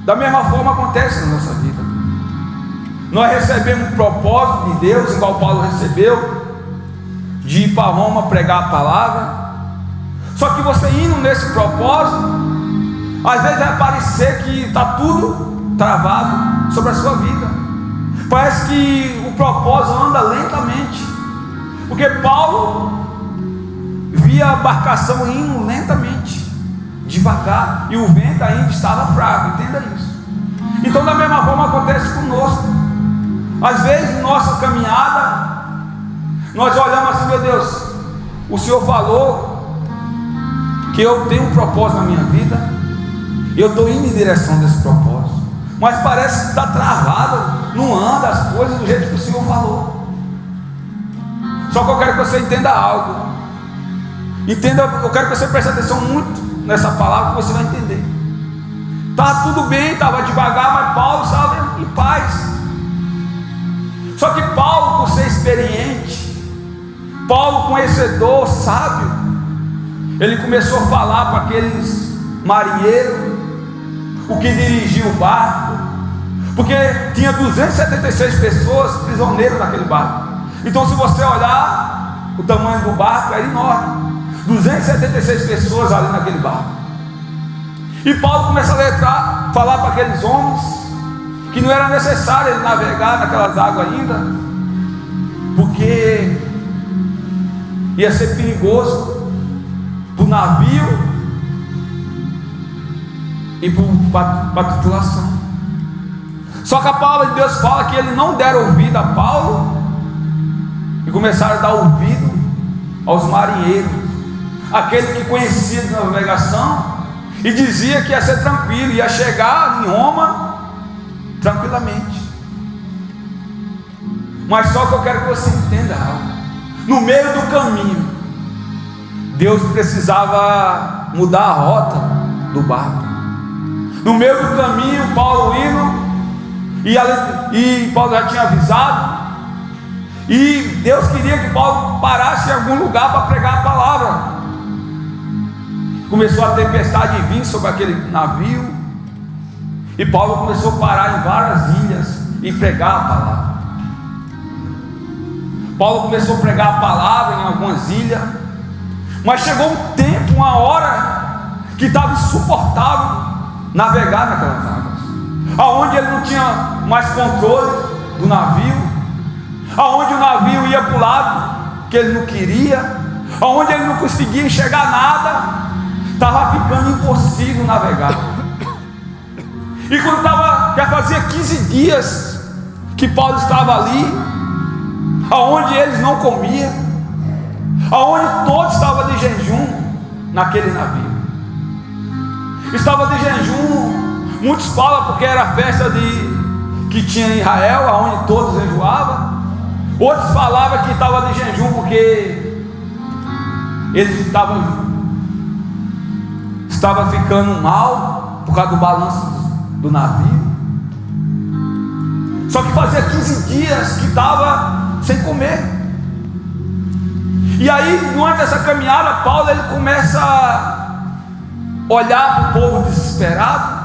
Da mesma forma acontece na nossa vida. Nós recebemos um propósito de Deus, igual Paulo recebeu, de ir para Roma pregar a palavra. Só que você indo nesse propósito, às vezes vai parecer que está tudo travado sobre a sua vida. Parece que o propósito anda lentamente, porque Paulo via a embarcação indo lentamente, devagar, e o vento ainda estava fraco, entenda isso. Então da mesma forma acontece conosco. Às vezes nossa caminhada, nós olhamos assim: meu Deus, o Senhor falou que eu tenho um propósito na minha vida, eu estou indo em direção desse propósito, mas parece que está travado, não anda as coisas do jeito que o Senhor falou. Só que eu quero que você entenda algo. Entenda, eu quero que você preste atenção muito nessa palavra, que você vai entender. Estava tudo bem, estava devagar, mas Paulo estava em paz. Só que Paulo, por ser experiente, Paulo conhecedor, sábio, ele começou a falar para aqueles marinheiros, o que dirigia o barco, porque tinha 276 pessoas prisioneiras naquele barco. Então se você olhar, o tamanho do barco era enorme, 276 pessoas ali naquele barco. E Paulo começa a falar para aqueles homens que não era necessário ele navegar naquelas águas ainda, porque ia ser perigoso para o navio e para a tripulação. Só que a palavra de Deus fala que eles não deram ouvido a Paulo e começaram a dar ouvido aos marinheiros, aquele que conhecia de navegação e dizia que ia ser tranquilo, ia chegar em Roma tranquilamente. Mas só que eu quero que você entenda algo. No meio do caminho, Deus precisava mudar a rota do barco. No meio do caminho, Paulo indo, e Paulo já tinha avisado, e Deus queria que Paulo parasse em algum lugar para pregar a palavra. Começou a tempestade vir sobre aquele navio, e Paulo começou a parar em várias ilhas e pregar a palavra. Paulo começou a pregar a palavra em algumas ilhas, mas chegou um tempo, uma hora, que estava insuportável navegar naquelas águas, aonde ele não tinha mais controle do navio, aonde o navio ia para o lado que ele não queria, aonde ele não conseguia enxergar nada, estava ficando impossível navegar. E quando já fazia 15 dias que Paulo estava ali, aonde eles não comiam, aonde todos estavam de jejum naquele navio. Estava de jejum, muitos falam porque era a festa que tinha em Israel, aonde todos jejuavam. Outros falavam que estava de jejum porque eles estavam ficando mal por causa do balanço do navio. Só que fazia 15 dias que estava sem comer. E aí, durante essa caminhada, Paulo ele começa a olhar para o povo desesperado,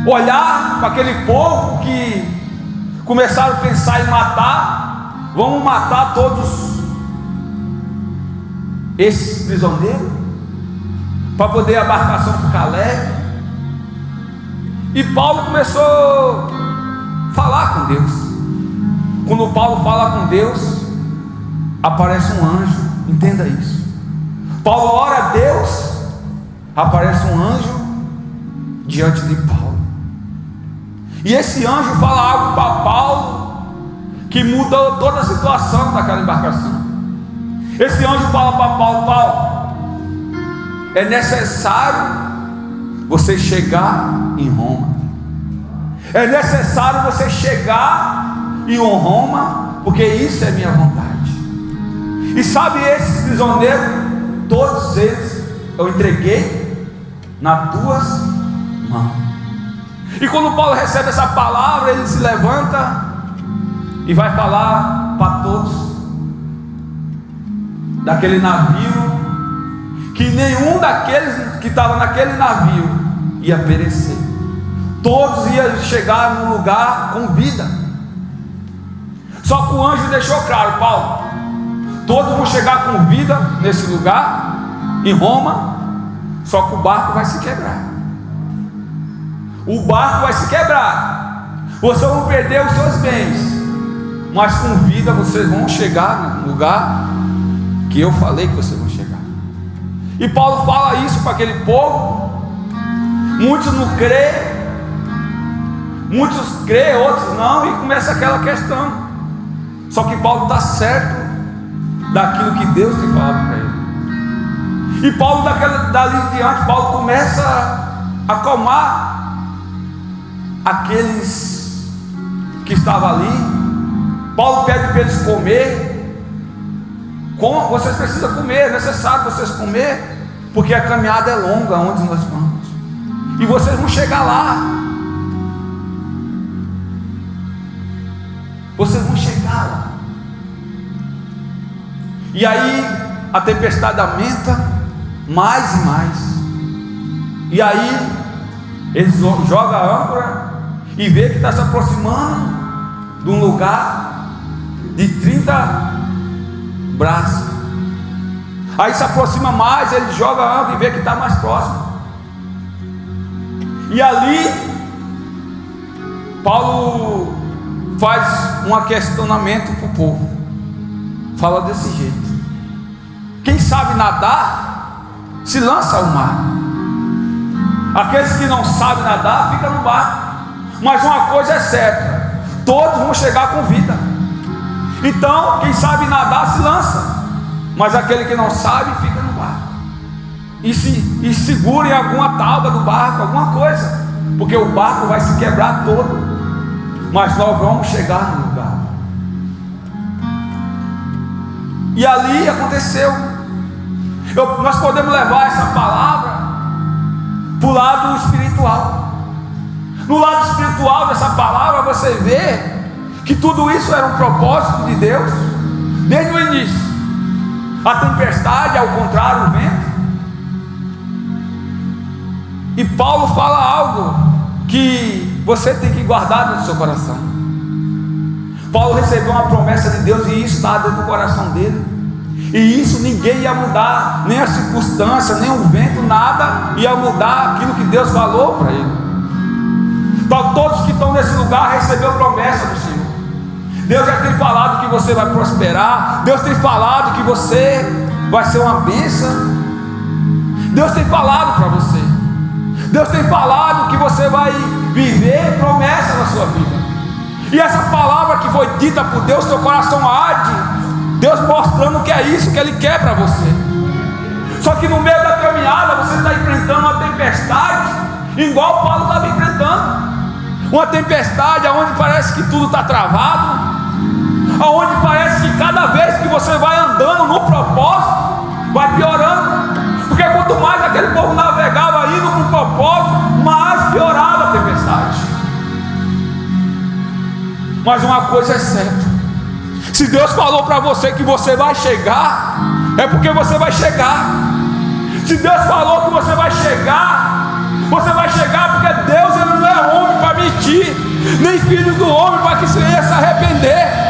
olhar para aquele povo que começaram a pensar em matar. Vamos matar todos esses prisioneiros para poder a embarcação ficar leve. E Paulo começou a falar com Deus. Quando Paulo fala com Deus, aparece um anjo. Entenda isso. Paulo ora a Deus, aparece um anjo diante de Paulo. E esse anjo fala algo para Paulo que mudou toda a situação daquela embarcação. Esse anjo fala para Paulo: Paulo, é necessário você chegar em Roma. É necessário você chegar em Roma, porque isso é minha vontade. E sabe, esses prisioneiros, todos eles eu entreguei nas tuas mãos. E quando Paulo recebe essa palavra, ele se levanta e vai falar para todos daquele navio, que nenhum daqueles que estavam naquele navio ia perecer. todos iam chegar no lugar com vida. Só que o anjo deixou claro: Paulo, todos vão chegar com vida nesse lugar, em Roma, só que o barco vai se quebrar. O barco vai se quebrar. Vocês vão perder os seus bens, mas com vida vocês vão chegar no lugar que eu falei que vocês vão chegar. E Paulo fala isso para aquele povo. Muitos não crê, muitos crê, outros não, e começa aquela questão. Só que Paulo está certo daquilo que Deus tem falado para ele. E Paulo, dali em diante, Paulo começa a acalmar aqueles que estavam ali. Paulo pede para eles comer. Vocês precisam comer, é necessário vocês comer, porque a caminhada é longa onde nós vamos, e vocês vão chegar lá. Vocês vão chegar lá. E aí a tempestade aumenta mais e mais. E aí eles jogam a âncora e vê que está se aproximando de um lugar de 30 braços. Aí se aproxima mais, ele joga a âncora e vê que está mais próximo. E ali Paulo faz um questionamento para o povo. Fala desse jeito: quem sabe nadar, se lança ao mar. Aqueles que não sabem nadar, ficam no barco. Mas uma coisa é certa: todos vão chegar com vida. Então, quem sabe nadar, se lança. Mas aquele que não sabe, fica no barco. E segura em alguma tábua do barco, alguma coisa, porque o barco vai se quebrar todo. Mas nós vamos chegar no lugar. E ali aconteceu. Nós podemos levar essa palavra para o lado espiritual. No lado espiritual dessa palavra, você vê que tudo isso era um propósito de Deus desde o início. A tempestade, ao contrário, o vento. E Paulo fala algo que você tem que guardar no seu coração. Paulo recebeu uma promessa de Deus, e isso está dentro do coração dele. E isso ninguém ia mudar, nem a circunstância, nem o vento, nada ia mudar aquilo que Deus falou para ele. Então todos que estão nesse lugar receberam promessa do Senhor. Deus já tem falado que você vai prosperar. Deus tem falado que você vai ser uma bênção. Deus tem falado para você. Deus tem falado que você vai viver promessa na sua vida. E essa palavra que foi dita por Deus, seu coração arde. Deus mostrando que é isso que Ele quer para você. Só que no meio da caminhada você está enfrentando uma tempestade, igual Paulo estava enfrentando. Uma tempestade onde parece que tudo está travado, onde parece que cada vez que você vai andando no propósito, vai piorando. Porque quanto mais aquele povo navegava indo para o propósito, mais piorava a tempestade. Mas uma coisa é certa: se Deus falou para você que você vai chegar, é porque você vai chegar. Se Deus falou que você vai chegar porque Deus, Ele não é homem para mentir, nem filho do homem para que se venha se arrepender.